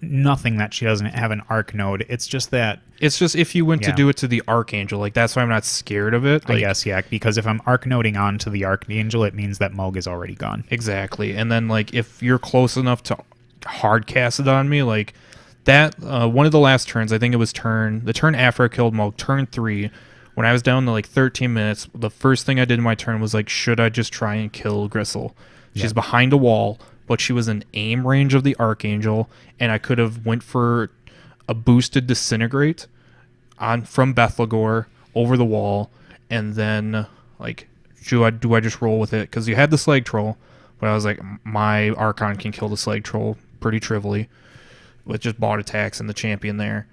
nothing that she doesn't have an Arc Node. It's just that... It's just if you went to do it to the Archangel, like, that's why I'm not scared of it. Like, I guess, yeah, because if I'm Arc Noding onto the Archangel, it means that Mulg is already gone. Exactly. And then, like, if you're close enough to hard cast it on me, like... That, one of the last turns, I think it was the turn after I killed Mulg, turn 3, when I was down to like 13 minutes, the first thing I did in my turn was like, should I just try and kill Grissel? She's behind a wall, but she was in aim range of the Archangel, and I could have went for a boosted Disintegrate from Bethagor over the wall, and then, like, do I just roll with it? Because you had the Slag Troll, but I was like, my Archon can kill the Slag Troll pretty trivially with just bot attacks and the champion there.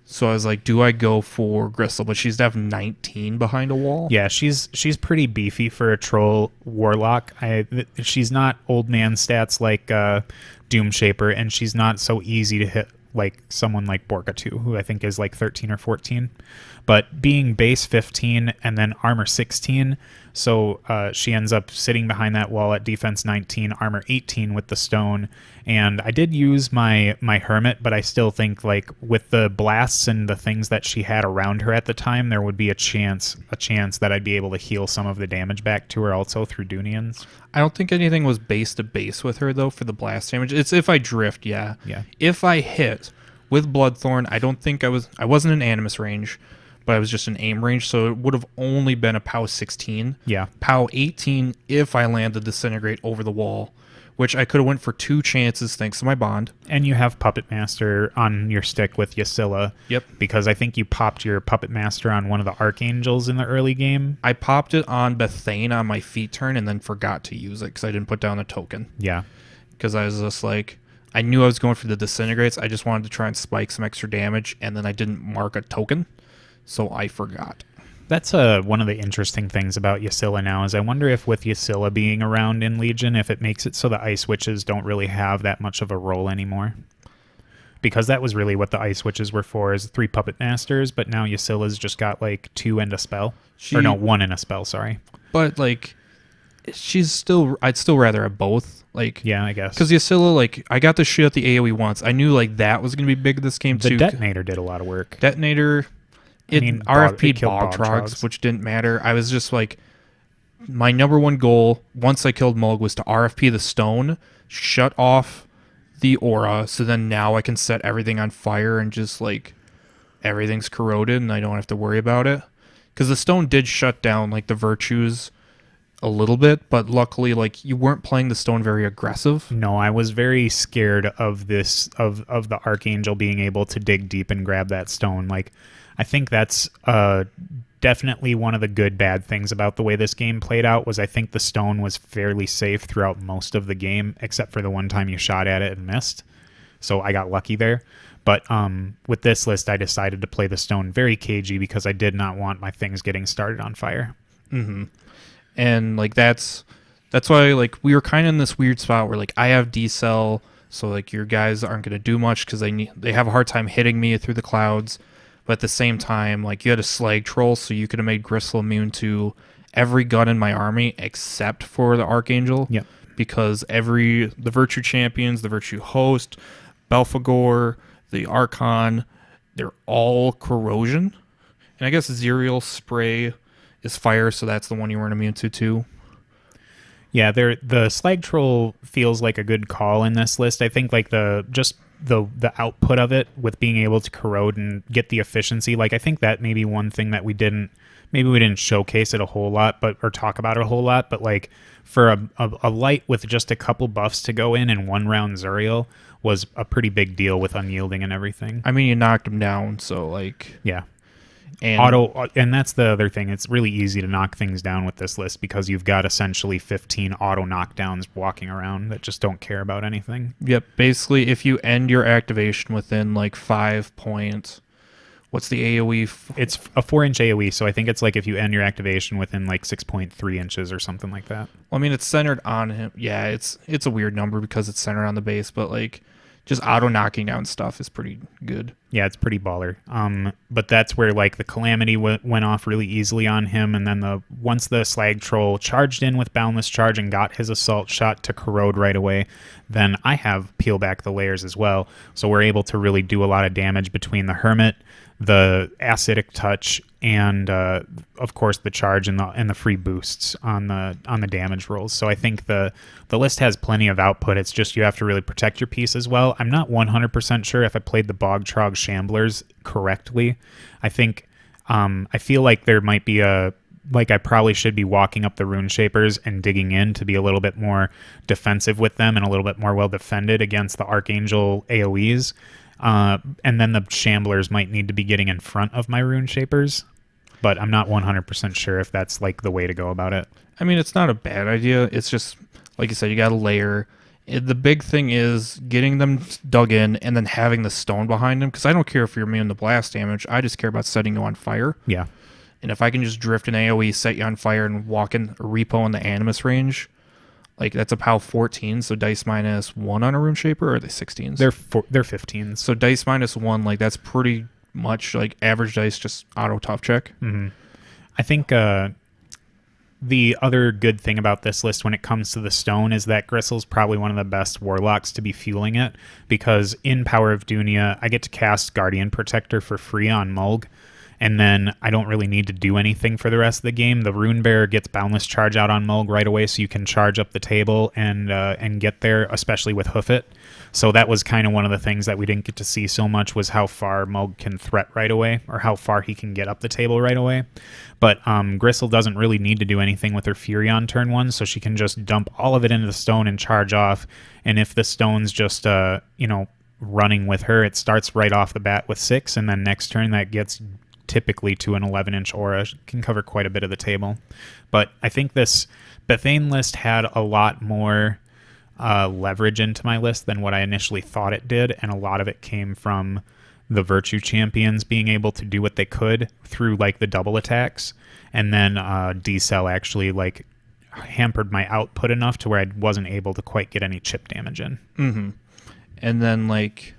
So I was like, do I go for Grissel? But she's definitely 19 behind a wall. Yeah, she's pretty beefy for a troll warlock. She's not old man stats like Doomshaper, and she's not so easy to hit like someone like Borka2, who I think is like 13 or 14. But being base 15 and then armor 16, so she ends up sitting behind that wall at defense 19, armor 18 with the stone. And I did use my Hermit, but I still think, like, with the blasts and the things that she had around her at the time, there would be a chance that I'd be able to heal some of the damage back to her also through Dhunians. I don't think anything was base to base with her, though, for the blast damage. It's if I drift, yeah. Yeah. If I hit with Bloodthorn, I don't think I wasn't in Animus range, but I was just in aim range, so it would have only been a POW 16. Yeah. POW 18 if I landed Disintegrate over the wall, which I could have went for 2 chances thanks to my bond. And you have Puppet Master on your stick with Ysilla. Yep. Because I think you popped your Puppet Master on one of the Archangels in the early game. I popped it on Bethayne on my feet turn and then forgot to use it because I didn't put down a token. Yeah. Because I was just like... I knew I was going for the Disintegrates. I just wanted to try and spike some extra damage, and then I didn't mark a token, so I forgot. That's one of the interesting things about Ysilla now, is I wonder if with Ysilla being around in Legion, if it makes it so the Ice Witches don't really have that much of a role anymore. Because that was really what the Ice Witches were for, is 3 Puppet Masters, but now Ysilla's just got, like, 2 and a spell. Or no, 1 and a spell, sorry. But, like, I'd still rather have both. Like, yeah, I guess. Because Ysilla, like, I got the shit at the AoE once. I knew, like, that was going to be big this game, too. The Detonator did a lot of work. Detonator... It RFP'd Bog Trogs, which didn't matter. I was just like, my number one goal, once I killed Mulg, was to RFP the stone, shut off the aura, so then now I can set everything on fire and just, like, everything's corroded and I don't have to worry about it. Because the stone did shut down, like, the virtues a little bit, but luckily, like, you weren't playing the stone very aggressive. No, I was very scared of this, of the Archangel being able to dig deep and grab that stone. Like, I think that's definitely one of the good bad things about the way this game played out, was I think the stone was fairly safe throughout most of the game, except for the one time you shot at it and missed. So I got lucky there. But with this list, I decided to play the stone very cagey because I did not want my things getting started on fire. Mm-hmm. And, like, that's why, like, we were kind of in this weird spot where, like, I have D-Cell, so, like, your guys aren't going to do much because they have a hard time hitting me through the clouds. But at the same time, like, you had a Slag Troll, so you could have made Grissel immune to every gun in my army except for the Archangel. Yep. Because the Virtue Champions, the Virtue Host, Belphegor, the Archon, they're all corrosion. And I guess Zerial Spray is fire, so that's the one you weren't immune to too. Yeah, the Slag Troll feels like a good call in this list. I think like the output of it with being able to corrode and get the efficiency, like I think that may be one thing that we didn't showcase it a whole lot, or talk about it a whole lot, but like for a light with just a couple buffs to go in and one round Zerial was a pretty big deal with unyielding and everything. I mean, you knocked him down, so like, yeah. and And that's the other thing. It's really easy to knock things down with this list because you've got essentially 15 auto knockdowns walking around that just don't care about anything. Yep. Basically, if you end your activation within like 5 points, what's the AoE? It's a 4-inch AoE, so I think it's like if you end your activation within like 6.3 inches or something like that. Well, I mean, it's centered on him. Yeah, it's a weird number because it's centered on the base, but like just auto knocking down stuff is pretty good. Yeah, it's pretty baller. But that's where like the Calamity went off really easily on him, and then once the Slag Troll charged in with Boundless Charge and got his assault shot to corrode right away, then I have Peel Back the Layers as well. So we're able to really do a lot of damage between the Hermit, the Acidic Touch, and of course the charge and the free boosts on the damage rolls. So I think the list has plenty of output. It's just you have to really protect your piece as well. I'm not 100% sure if I played the Bog Trog Shamblers correctly. I think I feel like there might be I probably should be walking up the Runeshapers and digging in to be a little bit more defensive with them and a little bit more well defended against the Archangel AoEs. And then the Shamblers might need to be getting in front of my Runeshapers, but I'm not 100% sure if that's like the way to go about it. I mean, it's not a bad idea. It's just, like you said, you got to layer. The big thing is getting them dug in and then having the stone behind them, because I don't care if you're immune to blast damage. I just care about setting you on fire. Yeah. And if I can just drift an AoE, set you on fire, and walk in a repo in the Animus range, like that's a POW 14, so dice -1 on a Runeshaper, or are they 16s? They're 15s. So dice -1, like that's pretty much like average dice, just auto tough check. Mm-hmm. I think the other good thing about this list when it comes to the stone is that Grissel's probably one of the best warlocks to be fueling it, because in Power of Dhunia, I get to cast Guardian Protector for free on Mulg, and then I don't really need to do anything for the rest of the game. The Runebearer gets Boundless Charge out on Mulg right away, so you can charge up the table and get there, especially with Hoof It. So that was kind of one of the things that we didn't get to see so much, was how far Mulg can threat right away, or how far he can get up the table right away. But Grissel doesn't really need to do anything with her Fury on turn 1, so she can just dump all of it into the stone and charge off. And if the stone's just, running with her, it starts right off the bat with 6, and then next turn that gets typically to an 11-inch aura. Can cover quite a bit of the table. But I think this Bethayne list had a lot more leverage into my list than what I initially thought it did, and a lot of it came from the Virtue Champions being able to do what they could through like the double attacks, and then D-Cell actually like hampered my output enough to where I wasn't able to quite get any chip damage in. Mm-hmm. And then like,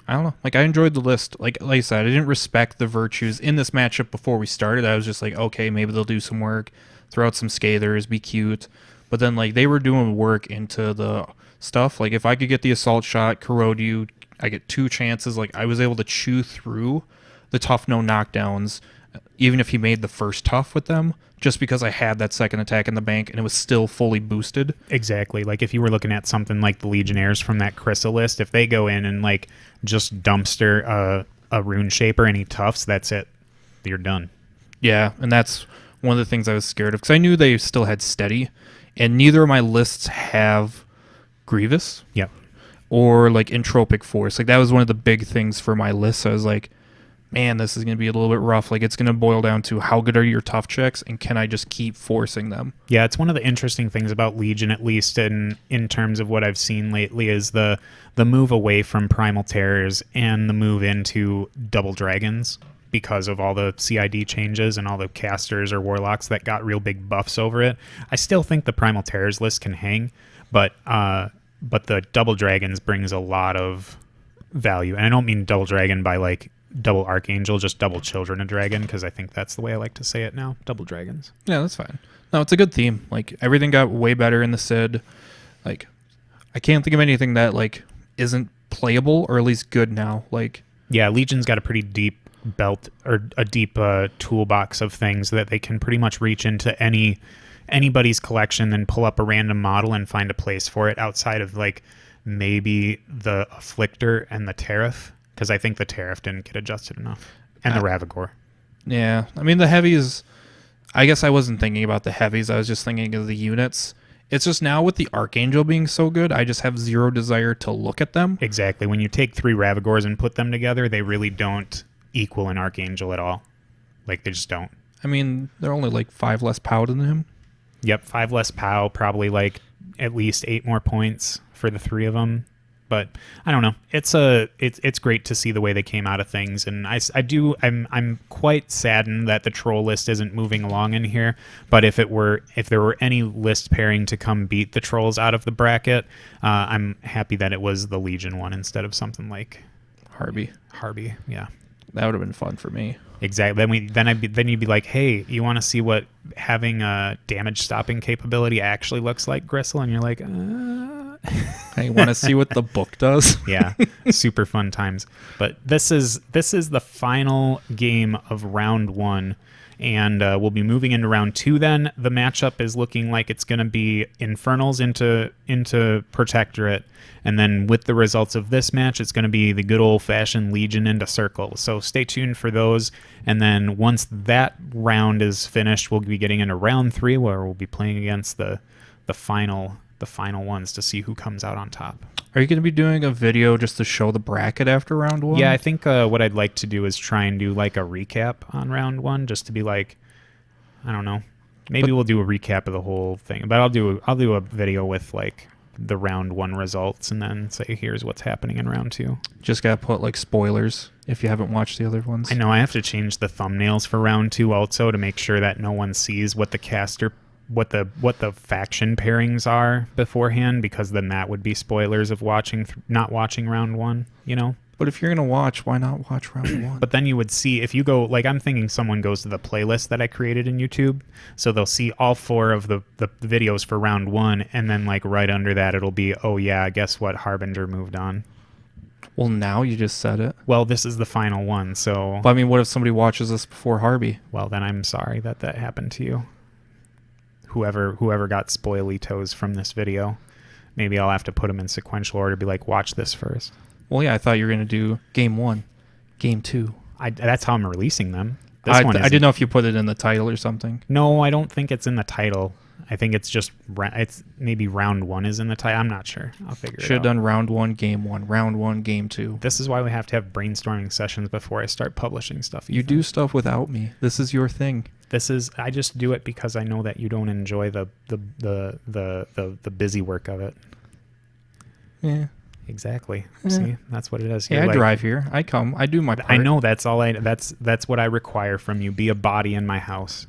I don't know, like I enjoyed the list. Like I said, I didn't respect the virtues in this matchup before we started. I was just like, okay, maybe they'll do some work, throw out some Scathers, be cute. But then like they were doing work into the stuff. Like if I could get the assault shot, corrode you, I get 2 chances. Like I was able to chew through the tough no knockdowns, even if he made the first tough with them, just because I had that second attack in the bank and it was still fully boosted. Exactly. Like if you were looking at something like the Legionnaires from that Grissel list, if they go in and like just dumpster a Runeshaper and he toughs, that's it. You're done. Yeah, and that's one of the things I was scared of, because I knew they still had steady, and neither of my lists have Grievous. Yep. Or like Entropic Force. Like that was one of the big things for my list. So I was like, man, this is going to be a little bit rough. Like it's going to boil down to how good are your tough checks, and can I just keep forcing them? Yeah, it's one of the interesting things about Legion, at least in terms of what I've seen lately, is the move away from Primal Terrors and the move into Double Dragons, because of all the CID changes and all the casters or warlocks that got real big buffs over it. I still think the Primal Terrors list can hang, but the Double Dragons brings a lot of value. And I don't mean Double Dragon by like double Archangel, just double Children of Dragon, because I think that's the way I like to say it now. Double dragons. Yeah, that's fine. No, it's a good theme. Like, everything got way better in the Sid. Like, I can't think of anything that, like, isn't playable or at least good now. Like, yeah, Legion's got a pretty deep belt or a deep toolbox of things that they can pretty much reach into anybody's collection and pull up a random model and find a place for it outside of like maybe the Afflictor and the Tariff, because I think the Tariff didn't get adjusted enough, and the Ravagore. Yeah, I mean the heavies, I guess I wasn't thinking about the heavies, I was just thinking of the units. It's just now with the Archangel being so good, I just have zero desire to look at them. Exactly. When you take 3 Ravagores and put them together, they really don't equal an Archangel at all. Like, they just don't. I mean, they're only like 5 less power than him. Yep, 5 less POW, probably like at least 8 more points for the 3 of them. But I don't know. It's great to see the way they came out of things, and I'm quite saddened that the troll list isn't moving along in here. But if there were any list pairing to come beat the trolls out of the bracket, I'm happy that it was the Legion one instead of something like Harby, yeah. That would have been fun for me. Exactly. Then you'd be like, hey, you want to see what having a damage stopping capability actually looks like, Grissel? And you're like, Hey, want to see what the book does? Yeah, super fun times. But this is the final game of round 1, and we'll be moving into round 2. Then the matchup is looking like it's going to be Infernals into Protectorate. And then with the results of this match, it's going to be the good old-fashioned Legion into Circle. So stay tuned for those. And then once that round is finished, we'll be getting into round 3, where we'll be playing against the final ones to see who comes out on top. Are you going to be doing a video just to show the bracket after round 1? Yeah, I think what I'd like to do is try and do like a recap on round 1, just to be like, I don't know. Maybe we'll do a recap of the whole thing. But I'll do a video with like the round 1 results and then say here's what's happening in round 2. Just gotta put like spoilers if you haven't watched the other ones. I know I have to change the thumbnails for round 2 also to make sure that no one sees what the what the faction pairings are beforehand, because then that would be spoilers of not watching round 1, you know. But if you're gonna watch, why not watch round 1? But then you would see, if you go, like, I'm thinking someone goes to the playlist that I created in YouTube, so they'll see all 4 of the videos for round 1, and then like right under that it'll be, oh yeah, guess what, Harbinger moved on. Well, now you just said it. Well, this is the final one, so. But I mean, what if somebody watches this before Harby? Well, then I'm sorry that happened to you. Whoever got spoily toes from this video, maybe I'll have to put them in sequential order. Be like, watch this first. Well, yeah, I thought you were gonna do game 1, game 2. That's how I'm releasing them. I didn't know if you put it in the title or something. No, I don't think it's in the title. I think it's just it's maybe round 1 is in the title. I'm not sure. I'll figure it out. Should have done round 1, game 1, round 1, game 2. This is why we have to have brainstorming sessions before I start publishing stuff. You do stuff without me. This is your thing. I just do it because I know that you don't enjoy the busy work of it. Yeah. Exactly. See, that's what it is. Yeah, I drive here. I come. I do my part. I know that's what I require from you. Be a body in my house.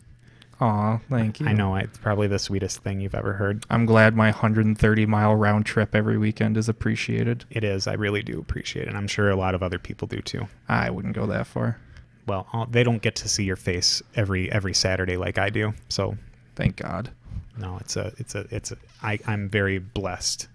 Aw, thank you. I know, it's probably the sweetest thing you've ever heard. I'm glad my 130-mile round trip every weekend is appreciated. It is. I really do appreciate it. I'm sure a lot of other people do too. I wouldn't go that far. Well, they don't get to see your face every Saturday like I do. So, thank God. No, I'm very blessed